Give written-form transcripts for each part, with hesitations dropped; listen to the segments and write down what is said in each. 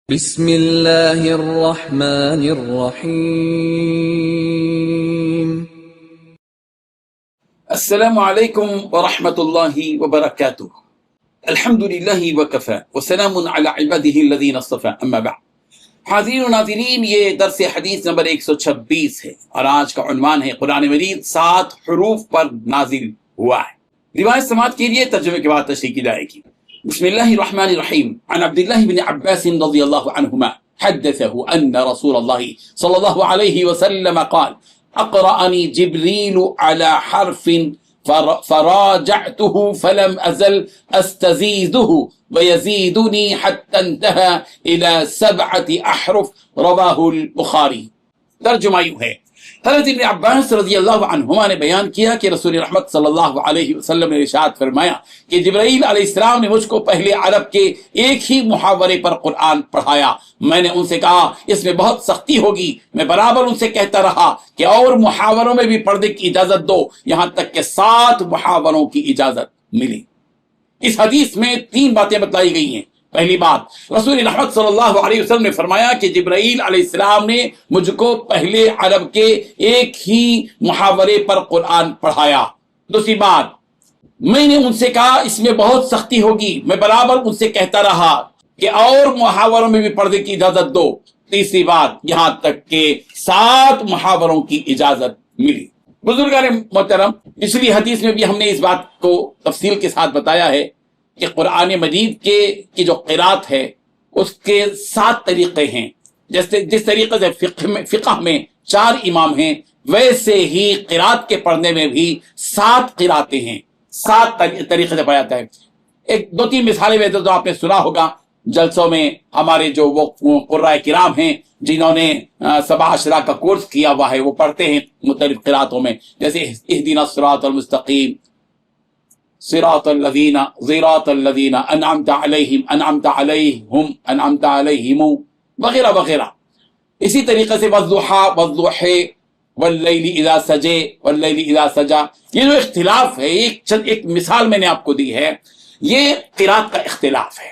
بسم اللہ الرحمن الرحیم۔ السلام علیکم ورحمۃ اللہ وبرکاتہ۔ الحمد للہ وکفی وسلام علی عبادہ الذین اصطفی، اما بعد۔ حاضرین و ناظرین، یہ درس حدیث نمبر 126 ہے اور آج کا عنوان ہے قرآن مجید 7 حروف پر نازل ہوا ہے۔ روایت سماعت کے لیے ترجمے کے بعد تشریح کی جائے گی۔ بسم اللہ الرحمن الرحیم۔ عن عبد اللہ بن عباس رضی اللہ عنہما حدثه ان رسول اللہ صلی اللہ علیہ وسلم قال اقرأنی جبریل على حرف فراجعته فلم ازل استزيده ويزيدني حتى انتهى الى 7 احرف رواه البخاری۔ ترجمہ یوں ہے، حضرت ابن عباس رضی اللہ عنہما نے بیان کیا کہ رسول رحمت صلی اللہ علیہ وسلم نے ارشاد فرمایا کہ جبرائیل علیہ السلام نے مجھ کو پہلے عرب کے ایک ہی محاورے پر قرآن پڑھایا۔ میں نے ان سے کہا اس میں بہت سختی ہوگی۔ میں برابر ان سے کہتا رہا کہ اور محاوروں میں بھی پڑھنے کی اجازت دو، یہاں تک کہ 7 محاوروں کی اجازت ملی۔ اس حدیث میں 3 باتیں بتلائی گئی ہیں۔ پہلی بات، رسول رحمت صلی اللہ علیہ وسلم نے فرمایا کہ جبرائیل علیہ السلام نے مجھ کو پہلے عرب کے ایک ہی محاورے پر قرآن پڑھایا۔ دوسری بات، میں نے ان سے کہا اس میں بہت سختی ہوگی۔ میں برابر ان سے کہتا رہا کہ اور محاوروں میں بھی پڑھنے کی اجازت دو۔ تیسری بات، یہاں تک کہ 7 محاوروں کی اجازت ملی۔ بزرگان محترم، پچھلی حدیث میں بھی ہم نے اس بات کو تفصیل کے ساتھ بتایا ہے کہ قرآن مجید کی جو قرات ہے اس کے 7 طریقے ہیں۔ جس طریقے سے فقہ میں 4 امام ہیں، ویسے ہی قرات کے پڑھنے میں بھی 7 قراتیں ہیں، 7 طریقے سے پڑھا جاتا ہے۔ 2-3 مثالیں میں تو آپ نے سنا ہوگا جلسوں میں، ہمارے جو وہ قرائے کرام ہیں جنہوں نے 7 عشرہ کا کورس کیا ہوا ہے وہ پڑھتے ہیں مختلف قراتوں میں، جیسے اہدنا الصراط المستقیم، صراط الذین انعمت علیہم وغیرہ وغیرہ۔ اسی طریقے سے والضحیٰ والضحی واللیل اذا سجے واللیل اذا سجا۔ یہ جو اختلاف ہے، ایک مثال میں نے آپ کو دی ہے، یہ قرات کا اختلاف ہے۔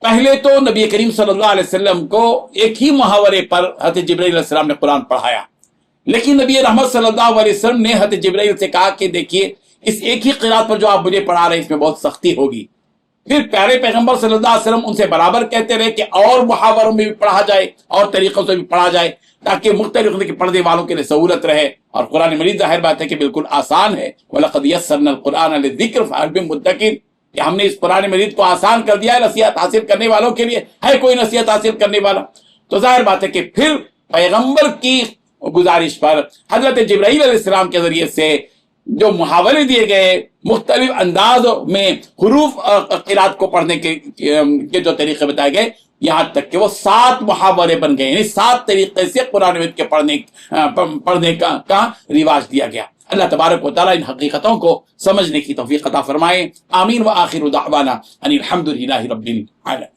پہلے تو نبی کریم صلی اللہ علیہ وسلم کو ایک ہی محاورے پر حضرت جبرائیل علیہ السلام نے قرآن پڑھایا، لیکن نبی رحمت صلی اللہ علیہ وسلم نے حضرت جبرائیل سے کہا کہ دیکھیے اس ایک ہی قرات پر جو آپ مجھے پڑھا رہے ہیں اس میں بہت سختی ہوگی۔ پھر پیارے پیغمبر صلی اللہ علیہ وسلم ان سے برابر کہتے رہے کہ اور محاوروں میں بھی پڑھا جائے اور طریقوں سے بھی پڑھا جائے، تاکہ مختلف قسم کے پڑھنے والوں کے لیے سہولت رہے۔ اور قرآن مجید ظاہر بات ہے کہ بالکل آسان ہے، وَلَقَدْ يَسَّرْنَا الْقُرْآنَ لِلذِّكْرِ فَهَلْ مِن مُدَّكِرٍ، کہ ہم نے اس قرآن مجید کو آسان کر دیا ہے نصیحت حاصل کرنے والوں کے لیے۔ ہے کوئی نصیحت حاصل کرنے والا؟ تو ظاہر بات ہے کہ پھر پیغمبر کی گزارش پر حضرت جبرائیل علیہ السلام کے ذریعے سے جو محاورے دیے گئے، مختلف انداز میں حروف قرات کو پڑھنے کے جو طریقے بتائے گئے، یہاں تک کہ وہ 7 محاورے بن گئے، یعنی 7 طریقے سے قرآن مجید کے پڑھنے کا رواج دیا گیا۔ اللہ تبارک و تعالیٰ ان حقیقتوں کو سمجھنے کی توفیق عطا فرمائے۔ آمین۔ وآخر دعوانا ان الحمد للہ رب العالمین۔